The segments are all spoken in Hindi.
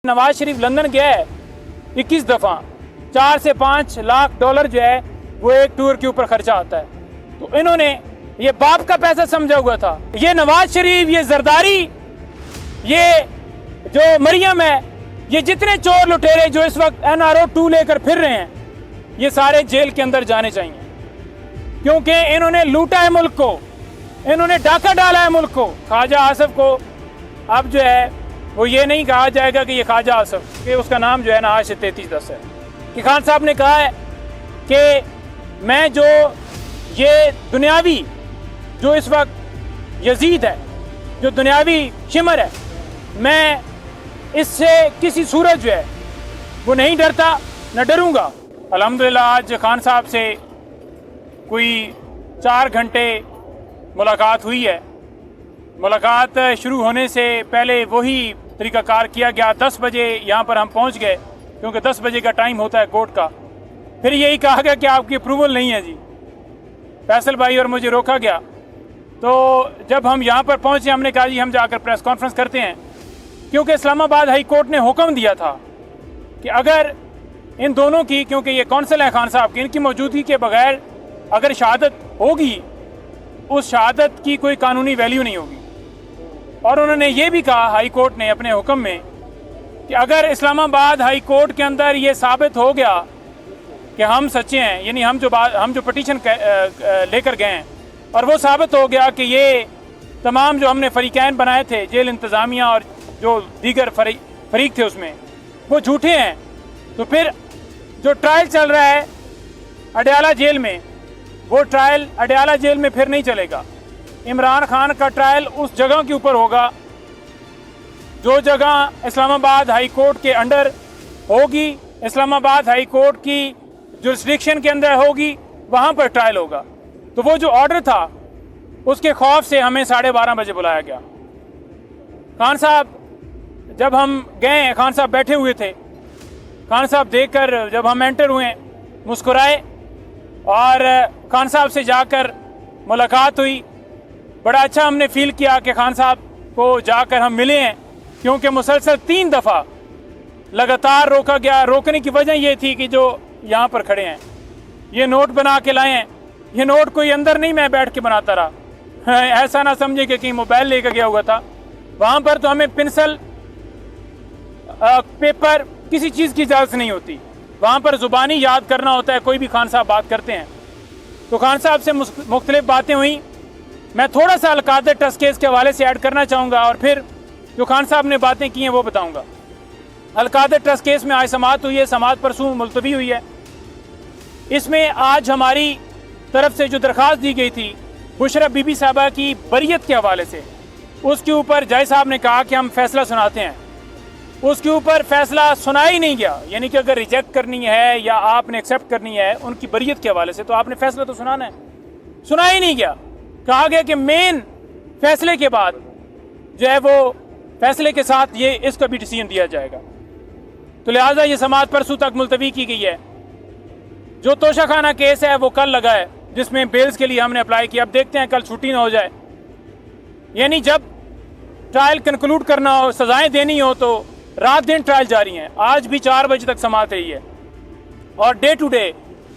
नवाज शरीफ लंदन गया है 21 दफ़ा, 4 से 5 लाख डॉलर जो है वो एक टूर के ऊपर खर्चा आता है। तो इन्होंने ये बाप का पैसा समझा हुआ था। ये नवाज शरीफ, ये जरदारी, ये जो मरियम है, ये जितने चोर लुटेरे जो इस वक्त NRO 2 लेकर फिर रहे हैं, ये सारे जेल के अंदर जाने चाहिए, क्योंकि इन्होंने लूटा है मुल्क को, इन्होंने डाका डाला है मुल्क को। ख्वाजा आसिफ को अब जो है वो ये नहीं कहा जाएगा कि ये ख्वाजा आसिफ, कि उसका नाम जो है ना आज से 3310 है। कि खान साहब ने कहा है कि मैं जो ये दुनियावी जो इस वक्त यजीद है, जो दुनियावी शिमर है, मैं इससे किसी सूरत जो है वो नहीं डरता, न डरूंगा। अल्हम्दुलिल्लाह आज खान साहब से कोई 4 घंटे मुलाकात हुई है। मुलाकात शुरू होने से पहले वही तरीक़ाकार किया गया। 10 बजे यहाँ पर हम पहुँच गए, क्योंकि 10 बजे का टाइम होता है कोर्ट का। फिर यही कहा गया कि आपकी अप्रूवल नहीं है जी। फैसल भाई और मुझे रोका गया। तो जब हम यहाँ पर पहुँचे, हमने कहा जी हम जाकर प्रेस कॉन्फ्रेंस करते हैं, क्योंकि इस्लामाबाद हाई कोर्ट ने हुक्म दिया था कि अगर इन दोनों की, क्योंकि ये कौंसल है खान साहब की, इनकी मौजूदगी के बगैर अगर शहादत होगी, उस शहादत की कोई कानूनी वैल्यू नहीं होगी। और उन्होंने ये भी कहा हाई कोर्ट ने अपने हुक्म में कि अगर इस्लामाबाद हाई कोर्ट के अंदर ये साबित हो गया कि हम सच्चे हैं, यानी हम जो पटिशन लेकर गए हैं, और वो साबित हो गया कि ये तमाम जो हमने फरीकैन बनाए थे, जेल इंतज़ामिया और जो दीगर फरीक थे उसमें, वो झूठे हैं, तो फिर जो ट्रायल चल रहा है अडयाला जेल में, वो ट्रायल अडयाला जेल में फिर नहीं चलेगा। इमरान खान का ट्रायल उस जगह के ऊपर होगा जो जगह इस्लामाबाद हाई कोर्ट के अंडर होगी, इस्लामाबाद हाई कोर्ट की जुरिस्डिक्शन के अंदर होगी, वहाँ पर ट्रायल होगा। तो वो जो ऑर्डर था उसके खौफ से हमें 12:30 बजे बुलाया गया। खान साहब जब हम गए, खान साहब बैठे हुए थे। खान साहब देखकर जब हम एंटर हुए मुस्कुराए और खान साहब से जाकर मुलाकात हुई। बड़ा अच्छा हमने फील किया कि खान साहब को जाकर हम मिले हैं, क्योंकि मुसलसल 3 दफ़ा लगातार रोका गया। रोकने की वजह ये थी कि जो यहाँ पर खड़े हैं ये नोट बना के लाए हैं। ये नोट कोई अंदर नहीं मैं बैठ के बनाता रहा, ऐसा ना समझे कि कहीं मोबाइल लेकर गया हुआ था। वहाँ पर तो हमें पेंसिल, पेपर, किसी चीज़ की इजाज़त नहीं होती। वहाँ पर ज़ुबानी याद करना होता है। कोई भी खान साहब बात करते हैं तो खान साहब से मुख्तलिफ बातें हुई। मैं थोड़ा सा अलकादर ट्रस्ट केस के हवाले से ऐड करना चाहूँगा और फिर जो खान साहब ने बातें की हैं वो बताऊँगा। अलकादर ट्रस्ट केस में आज समाअत हुई है, समाअत परसों मुलतवी हुई है। इसमें आज हमारी तरफ से जो दरख्वास्त दी गई थी बुशरा बीबी साहबा की बरियत के हवाले से, उसके ऊपर जज साहब ने कहा कि हम फैसला सुनाते हैं। उसके ऊपर फैसला सुना ही नहीं गया, यानी कि अगर रिजेक्ट करनी है या आपने एक्सेप्ट करनी है उनकी बरियत के हवाले से तो आपने फैसला तो सुनाना है, सुना ही नहीं गया। कहा गया कि मेन फैसले के बाद जो है वो फैसले के साथ ये इसका भी डिसीजन दिया जाएगा। तो लिहाजा ये समाअत परसों तक मुलतवी की गई है। जो तोशाखाना केस है वो कल लगा है, जिसमें बेल्स के लिए हमने अप्लाई किया। अब देखते हैं कल छुट्टी ना हो जाए। यानी जब ट्रायल कंक्लूड करना हो, सजाएं देनी हो, तो रात दिन ट्रायल जारी है। आज भी 4 बजे तक समाअत रही है और डे टू डे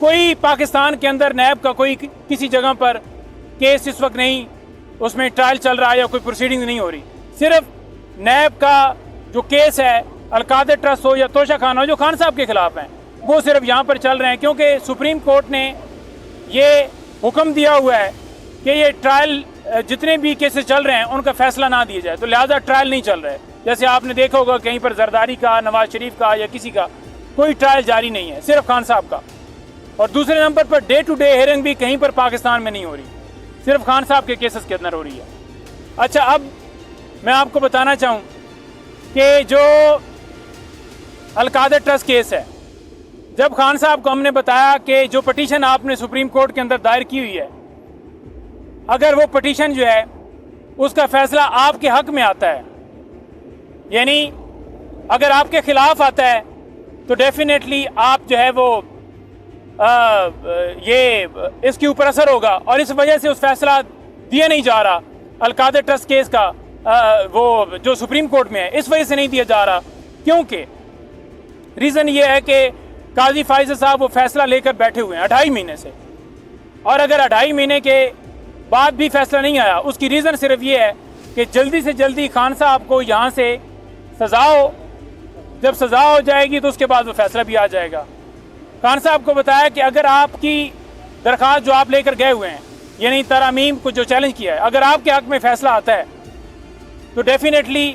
कोई पाकिस्तान के अंदर नैब का कोई किसी जगह पर केस इस वक्त नहीं, उसमें ट्रायल चल रहा है या कोई प्रोसीडिंग नहीं हो रही। सिर्फ नैब का जो केस है, अलकादर ट्रस्ट हो या तोशाखाना हो, जो खान साहब के खिलाफ हैं, वो सिर्फ यहाँ पर चल रहे हैं, क्योंकि सुप्रीम कोर्ट ने ये हुक्म दिया हुआ है कि ये ट्रायल जितने भी केसेस चल रहे हैं उनका फैसला ना दिया जाए। तो लिहाजा ट्रायल नहीं चल रहा है। जैसे आपने देखा होगा कहीं पर जरदारी का, नवाज शरीफ का या किसी का कोई ट्रायल जारी नहीं है, सिर्फ खान साहब का। और दूसरे number per day to day hearing भी कहीं पर पाकिस्तान में नहीं हो रही, सिर्फ खान साहब के केसेस के अंदर हो रही है। अच्छा, अब मैं आपको बताना चाहूँ कि जो अलकादर ट्रस्ट केस है, जब खान साहब को हमने बताया कि जो पटिशन आपने सुप्रीम कोर्ट के अंदर दायर की हुई है, अगर वो पटिशन जो है उसका फैसला आपके हक में आता है, यानी अगर आपके खिलाफ आता है, तो डेफिनेटली आप जो है वो ये इसके ऊपर असर होगा। और इस वजह से उस फैसला दिया नहीं जा रहा अलकादर ट्रस्ट केस का, वो जो सुप्रीम कोर्ट में है, इस वजह से नहीं दिया जा रहा क्योंकि रीज़न ये है कि काजी फाइज़ साहब वो फैसला लेकर बैठे हुए हैं 2.5 महीने से, और अगर 2.5 महीने के बाद भी फैसला नहीं आया, उसकी रीज़न सिर्फ ये है कि जल्दी से जल्दी खान साहब को यहाँ से सज़ा हो, जब सज़ा हो जाएगी तो उसके बाद वो फैसला भी आ जाएगा। खान साहब को बताया कि अगर आपकी दरख्वास्त जो आप लेकर गए हुए हैं, यानी तरामीम को जो चैलेंज किया है, अगर आपके हक़ में फ़ैसला आता है तो डेफिनेटली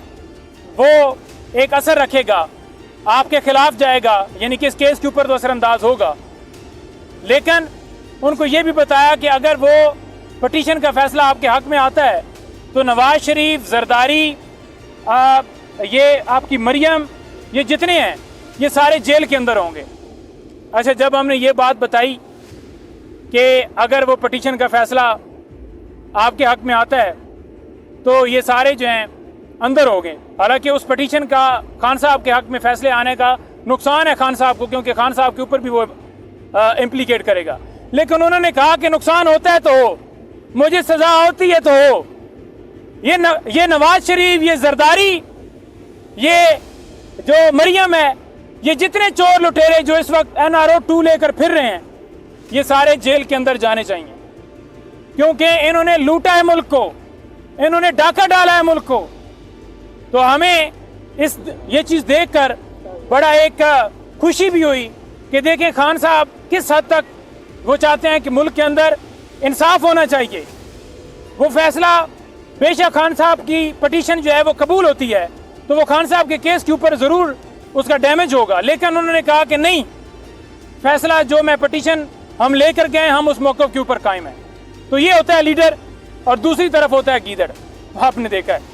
वो एक असर रखेगा, आपके खिलाफ जाएगा, यानी कि इस केस के ऊपर तो असरअंदाज होगा। लेकिन उनको ये भी बताया कि अगर वो पटिशन का फैसला आपके हक़ में आता है तो नवाज शरीफ, जरदारी, ये आपकी मरियम, ये जितने हैं ये सारे जेल के अंदर होंगे। अच्छा, जब हमने ये बात बताई कि अगर वो पटिशन का फैसला आपके हक़ में आता है तो ये सारे जो हैं अंदर हो गए। हालांकि उस पटिशन का खान साहब के हक़ में फैसले आने का नुकसान है खान साहब को, क्योंकि खान साहब के ऊपर भी वो इम्प्लीकेट करेगा। लेकिन उन्होंने कहा कि नुकसान होता है तो हो, मुझे सज़ा होती है तो हो। ये नवाज शरीफ, ये जरदारी, ये जो मरियम है, ये जितने चोर लुटेरे जो इस वक्त NRO 2 लेकर फिर रहे हैं, ये सारे जेल के अंदर जाने चाहिए, क्योंकि इन्होंने लूटा है मुल्क को, इन्होंने डाका डाला है मुल्क को। तो हमें ये चीज़ देखकर बड़ा एक खुशी भी हुई कि देखें खान साहब किस हद तक वो चाहते हैं कि मुल्क के अंदर इंसाफ होना चाहिए। वो फैसला बेशक खान साहब की पटिशन जो है वो कबूल होती है तो वो खान साहब के केस के ऊपर ज़रूर उसका डैमेज होगा, लेकिन उन्होंने कहा कि नहीं, फैसला जो मैं पटिशन हम लेकर गए, हम उस मौक़िफ़ के ऊपर कायम है। तो ये होता है लीडर, और दूसरी तरफ होता है गीदड़। आपने देखा है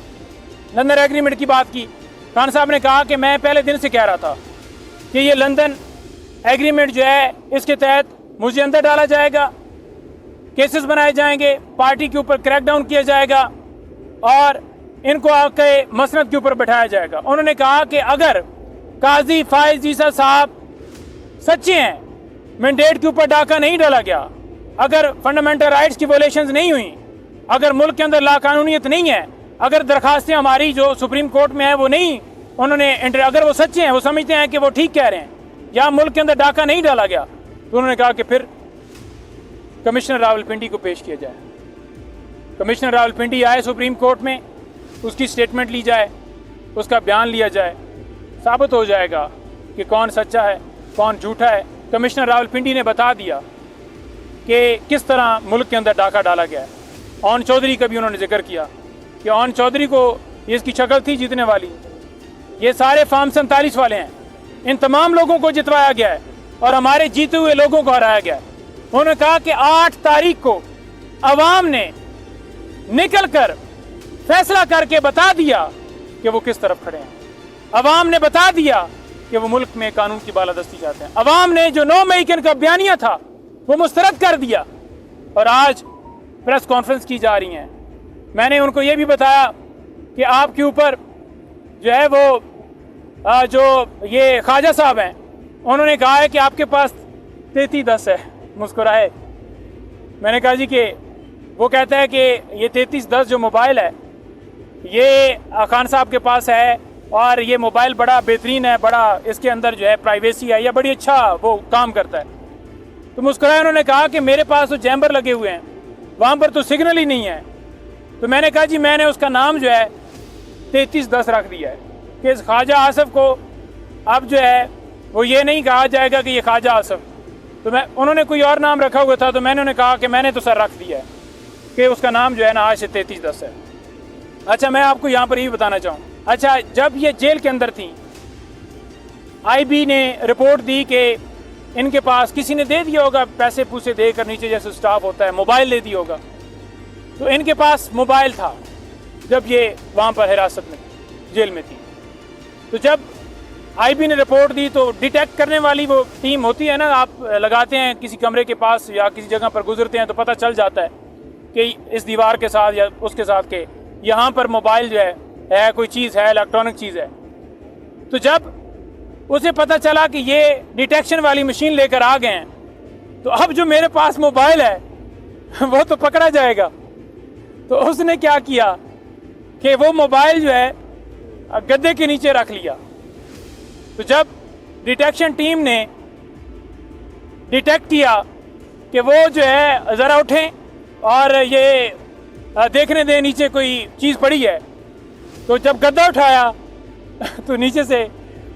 लंदन एग्रीमेंट की बात की, खान साहब ने कहा कि मैं पहले दिन से कह रहा था कि ये लंदन एग्रीमेंट जो है इसके तहत मुझे अंदर डाला जाएगा, केसेस बनाए जाएंगे, पार्टी के ऊपर क्रैकडाउन किया जाएगा और इनको आके मसनद के ऊपर बैठाया जाएगा। उन्होंने कहा कि अगर काजी फाइज ईसा साहब सच्चे हैं, मैंडेट के ऊपर डाका नहीं डाला गया, अगर फंडामेंटल राइट्स की वोलेशंस नहीं हुई, अगर मुल्क के अंदर लाकानूनियत नहीं है, अगर दरखास्तें हमारी जो सुप्रीम कोर्ट में है वो नहीं उन्होंने अगर वो सच्चे हैं, वो समझते हैं कि वो ठीक कह रहे हैं, या मुल्क के अंदर डाका नहीं डाला गया, तो उन्होंने कहा कि फिर कमिश्नर रावलपिंडी को पेश किया जाए। कमिश्नर रावलपिंडी आए सुप्रीम कोर्ट में, उसकी स्टेटमेंट ली जाए, उसका बयान लिया जाए, साबित हो जाएगा कि कौन सच्चा है कौन झूठा है। कमिश्नर रावलपिंडी ने बता दिया कि किस तरह मुल्क के अंदर डाका डाला गया है। ओन चौधरी का भी उन्होंने जिक्र किया कि ओन चौधरी को ये इसकी शक्ल थी जीतने वाली, ये सारे फार्म 47 वाले हैं, इन तमाम लोगों को जितवाया गया है और हमारे जीते हुए लोगों को हराया गया है। उन्होंने कहा कि 8 तारीख को अवाम ने निकल कर फैसला करके बता दिया कि वो किस तरफ खड़े हैं। अवाम ने बता दिया कि वो मुल्क में कानून की बालादस्ती चाहते हैं। अवाम ने जो 9 मई का बयानिया था वो मुस्तरद कर दिया और आज प्रेस कॉन्फ्रेंस की जा रही हैं। मैंने उनको ये भी बताया कि आपके ऊपर जो है वो जो ये ख्वाजा साहब हैं, उन्होंने कहा है कि आपके पास 3310 है। मुस्कुराए। मैंने कहा जी कि वो कहता है कि ये 3310 जो मोबाइल है ये खान साहब के पास है और ये मोबाइल बड़ा बेहतरीन है, बड़ा इसके अंदर जो है प्राइवेसी है, या बड़ी अच्छा वो काम करता है। तो मुस्कुराए, उन्होंने कहा कि मेरे पास तो चैम्बर लगे हुए हैं, वहाँ पर तो सिग्नल ही नहीं है। तो मैंने कहा जी मैंने उसका नाम जो है 3310 रख दिया है कि इस ख्वाजा आसफ को अब जो है वो ये नहीं कहा जाएगा कि ये ख्वाजा आसफ। तो उन्होंने कोई और नाम रखा हुआ था, तो मैंने उन्हें कहा कि मैंने तो सर रख दिया है कि उसका नाम जो है ना आज से 3310 है। अच्छा, मैं आपको यहाँ पर ये बताना चाहूँ, अच्छा जब ये जेल के अंदर थी, IB ने रिपोर्ट दी कि इनके पास किसी ने दे दिया होगा पैसे पूसे देकर, नीचे जैसे स्टाफ होता है मोबाइल दे दिया होगा, तो इनके पास मोबाइल था जब ये वहाँ पर हिरासत में जेल में थी। तो जब IB ने रिपोर्ट दी तो डिटेक्ट करने वाली वो टीम होती है ना, आप लगाते हैं किसी कमरे के पास या किसी जगह पर गुजरते हैं तो पता चल जाता है कि इस दीवार के साथ या उसके साथ के यहाँ पर मोबाइल जो है कोई चीज़ है, इलेक्ट्रॉनिक चीज़ है। तो जब उसे पता चला कि ये डिटेक्शन वाली मशीन लेकर आ गए हैं, तो अब जो मेरे पास मोबाइल है वो तो पकड़ा जाएगा। तो उसने क्या किया कि वो मोबाइल जो है गद्दे के नीचे रख लिया तो जब डिटेक्शन टीम ने डिटेक्ट किया कि वो जो है ज़रा उठें और ये देखने दें नीचे कोई चीज़ पड़ी है, तो जब गद्दा उठाया तो नीचे से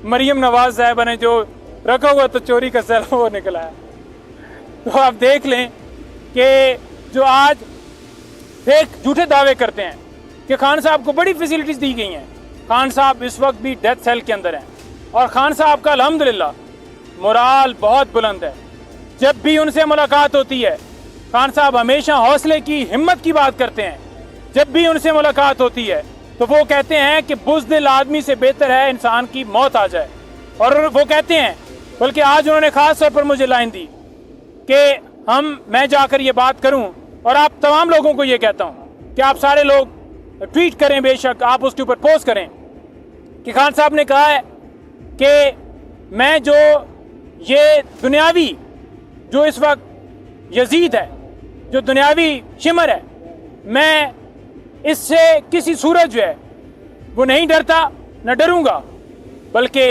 मरियम नवाज साहब ने जो रखा हुआ तो चोरी का सेल वो निकला है। तो आप देख लें कि जो आज फेक झूठे दावे करते हैं कि खान साहब को बड़ी फैसिलिटीज़ दी गई हैं, खान साहब इस वक्त भी डेथ सेल के अंदर हैं और खान साहब का अल्हम्दुलिल्लाह मोराल बहुत बुलंद है। जब भी उनसे मुलाकात होती है खान साहब हमेशा हौसले की, हिम्मत की बात करते हैं। जब भी उनसे मुलाकात होती है तो वो कहते हैं कि बुज़दिल आदमी से बेहतर है इंसान की मौत आ जाए। और वो कहते हैं, बल्कि आज उन्होंने ख़ास तौर पर मुझे लाइन दी कि मैं जाकर ये बात करूं, और आप तमाम लोगों को ये कहता हूं कि आप सारे लोग ट्वीट करें, बेशक आप उसके ऊपर पोस्ट करें कि खान साहब ने कहा है कि मैं जो ये दुनियावी जो इस वक्त यजीद है, जो दुनियावी शिमर है, मैं इससे किसी सूरज जो है वो नहीं डरता, न डरूंगा, बल्कि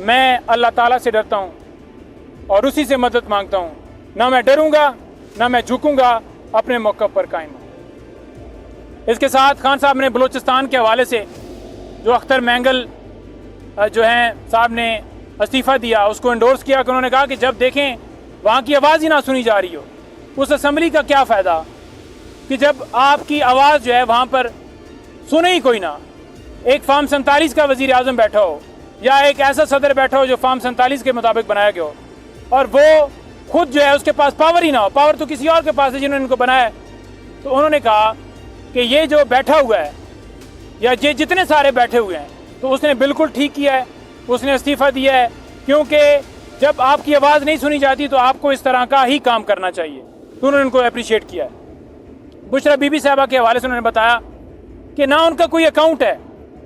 मैं अल्लाह ताला से डरता हूं और उसी से मदद मांगता हूं। ना मैं डरूंगा, ना मैं झुकूंगा, अपने मौक़िफ़ पर कायम हूं। इसके साथ खान साहब ने बलूचिस्तान के हवाले से जो अख्तर मैंगल जो हैं साहब ने इस्तीफ़ा दिया, उसको इंडोर्स किया कि उन्होंने कहा कि जब देखें वहाँ की आवाज़ ही ना सुनी जा रही हो, उस असम्बली का क्या फ़ायदा कि जब आपकी आवाज़ जो है वहाँ पर सुने ही कोई ना। एक फार्म 47 का वज़ीर आज़म बैठा हो या एक ऐसा सदर बैठा हो जो फार्म 47 के मुताबिक बनाया गया हो, और वो खुद जो है उसके पास पावर ही ना हो, पावर तो किसी और के पास है जिन्होंने इनको बनाया है। तो उन्होंने कहा कि ये जो बैठा हुआ है या ये जितने सारे बैठे हुए हैं, तो उसने बिल्कुल ठीक किया है, उसने इस्तीफ़ा दिया है, क्योंकि जब आपकी आवाज़ नहीं सुनी जाती तो आपको इस तरह का ही काम करना चाहिए। तो उन्होंने उनको अप्रिशिएट किया है। बुशरा बीबी साहबा के हवाले से उन्होंने बताया कि ना उनका कोई अकाउंट है,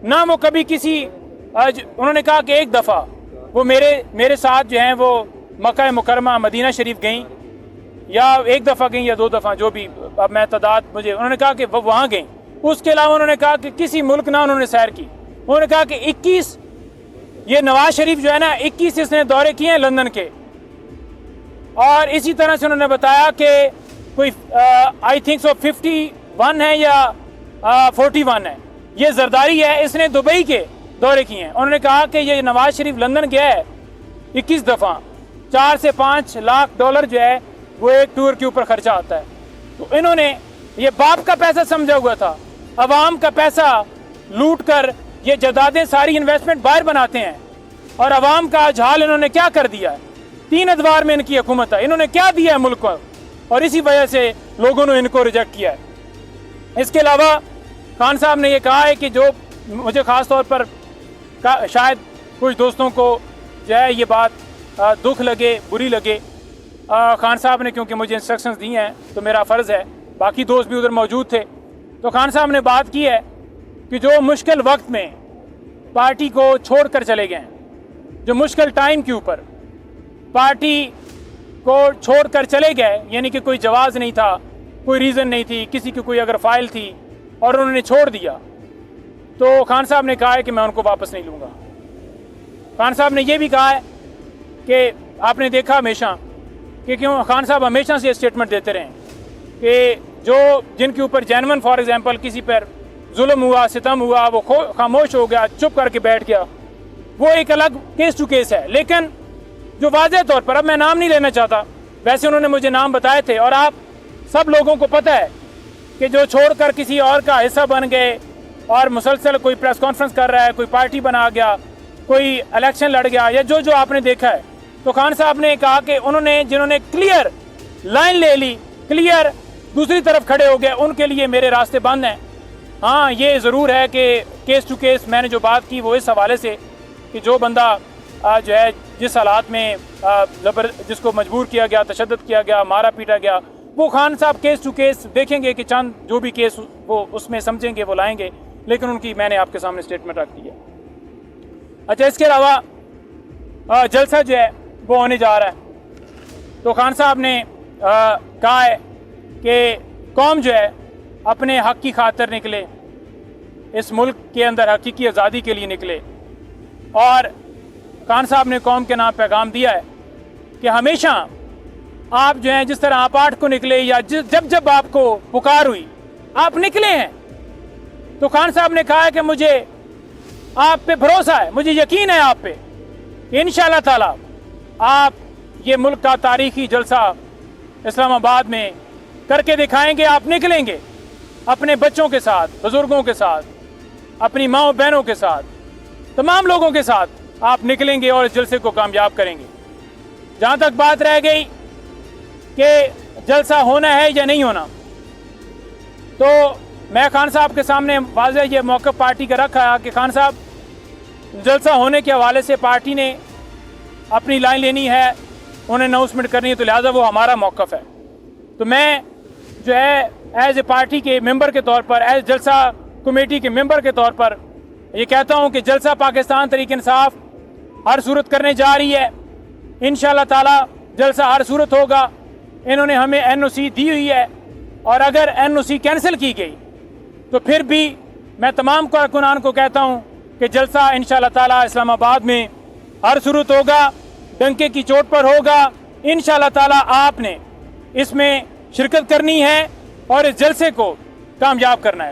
ना वो कभी किसी उन्होंने कहा कि एक दफ़ा वो मेरे साथ जो हैं वो मक्का मुकरमा मदीना शरीफ गई, या एक दफ़ा गई या 2 दफ़ा, जो भी अब मैं तादाद मुझे, उन्होंने कहा कि वो वहाँ गई। उसके अलावा उन्होंने कहा कि किसी मुल्क ना उन्होंने सैर की। उन्होंने कहा कि 21 ये नवाज शरीफ जो है ना 21 इसने दौरे किए हैं लंदन के। और इसी तरह से उन्होंने बताया कि कोई आई थिंक सो 51 है या 41 है, ये जरदारी है, इसने दुबई के दौरे किए हैं। उन्होंने कहा कि ये नवाज शरीफ लंदन गया है 21 दफ़ा, 4 से 5 लाख डॉलर जो है वो एक टूर के ऊपर खर्चा आता है। तो इन्होंने ये बाप का पैसा समझा हुआ था, अवाम का पैसा लूट कर ये जायदादें सारी इन्वेस्टमेंट बाहर बनाते हैं, और अवाम का हाल इन्होंने क्या कर दिया है। 3 अदवार में इनकी हुकूमत है, इन्होंने क्या दिया है मुल्क को, और इसी वजह से लोगों ने इनको रिजेक्ट किया है। इसके अलावा खान साहब ने यह कहा है कि जो मुझे ख़ास तौर पर शायद कुछ दोस्तों को जो है ये बात दुख लगे, बुरी लगे, खान साहब ने क्योंकि मुझे इंस्ट्रक्शंस दी हैं तो मेरा फ़र्ज़ है, बाकी दोस्त भी उधर मौजूद थे, तो खान साहब ने बात की है कि जो मुश्किल वक्त में पार्टी को छोड़ कर चले गए, जो मुश्किल टाइम के ऊपर पार्टी को छोड़ कर चले गए, यानी कि कोई जवाज़ नहीं था, कोई रीज़न नहीं थी, किसी की कोई अगर फ़ाइल थी और उन्होंने छोड़ दिया, तो खान साहब ने कहा है कि मैं उनको वापस नहीं लूँगा। खान साहब ने यह भी कहा है कि आपने देखा हमेशा कि क्यों खान साहब हमेशा से स्टेटमेंट देते रहे कि जो जिनके ऊपर जेन्युइन फॉर एग्जांपल किसी पर जुल्म हुआ, सितम हुआ, वो खामोश हो गया, चुप करके बैठ गया, वो एक अलग केस टू केस है। लेकिन जो वाज़ेह तौर पर, अब मैं नाम नहीं लेना चाहता, वैसे उन्होंने मुझे नाम बताए थे और आप सब लोगों को पता है कि जो छोड़कर किसी और का हिस्सा बन गए और मुसलसल कोई प्रेस कॉन्फ्रेंस कर रहा है, कोई पार्टी बना गया, कोई इलेक्शन लड़ गया, या जो आपने देखा है, तो खान साहब ने कहा कि जिन्होंने क्लियर लाइन ले ली, क्लियर दूसरी तरफ खड़े हो गए, उनके लिए मेरे रास्ते बंद हैं। हाँ, ये ज़रूर है कि केस टू केस मैंने जो बात की वो इस हवाले से कि जो बंदा जो है जिस हालात में जिसको मजबूर किया गया, तशद्दुद किया गया, मारा पीटा गया, वो खान साहब केस टू केस देखेंगे कि चंद जो भी केस वो उसमें समझेंगे वो लाएंगे, लेकिन उनकी मैंने आपके सामने स्टेटमेंट रख दी है। अच्छा, इसके अलावा जलसा जो है वो होने जा रहा है, तो खान साहब ने कहा है कि कौम जो है अपने हक़ की खातिर निकले, इस मुल्क के अंदर हकीकी आज़ादी के लिए निकले, और खान साहब ने कौम के नाम पैगाम दिया है कि हमेशा आप जो हैं, जिस तरह आप 8 को निकले या जब जब आपको पुकार हुई आप निकले हैं, तो खान साहब ने कहा है कि मुझे आप पे भरोसा है, मुझे यकीन है आप पे, इंशाअल्लाह ताला आप ये मुल्क का तारीखी जलसा इस्लामाबाद में करके दिखाएंगे। आप निकलेंगे अपने बच्चों के साथ, बुजुर्गों के साथ, अपनी माओ बहनों के साथ, तमाम लोगों के साथ आप निकलेंगे और इस जलसे को कामयाब करेंगे। जहाँ तक बात रह गई कि जलसा होना है या नहीं होना, तो मैं खान साहब के सामने वाज़ेह ये मौक़िफ़ पार्टी का रखा कि खान साहब, जलसा होने के हवाले से पार्टी ने अपनी लाइन लेनी है, उन्हें अनाउंसमेंट करनी है, तो लिहाजा वो हमारा मौक़िफ़ है। तो मैं जो है एज ए पार्टी के मेंबर के तौर पर, एज जलसा कमेटी के मेंबर के तौर पर ये कहता हूँ कि जलसा पाकिस्तान तहरीक इंसाफ हर सूरत करने जा रही है। इंशाअल्लाह ताला जलसा हर सूरत होगा। इन्होंने हमें NOC दी हुई है, और अगर NOC कैंसिल की गई तो फिर भी मैं तमाम कारकुनान को कहता हूँ कि जलसा इंशाअल्लाह ताला इस्लामाबाद में हर सूरत होगा, डंके की चोट पर होगा। इंशाअल्लाह ताला आपने इसमें शिरकत करनी है और इस जलसे को कामयाब करना है।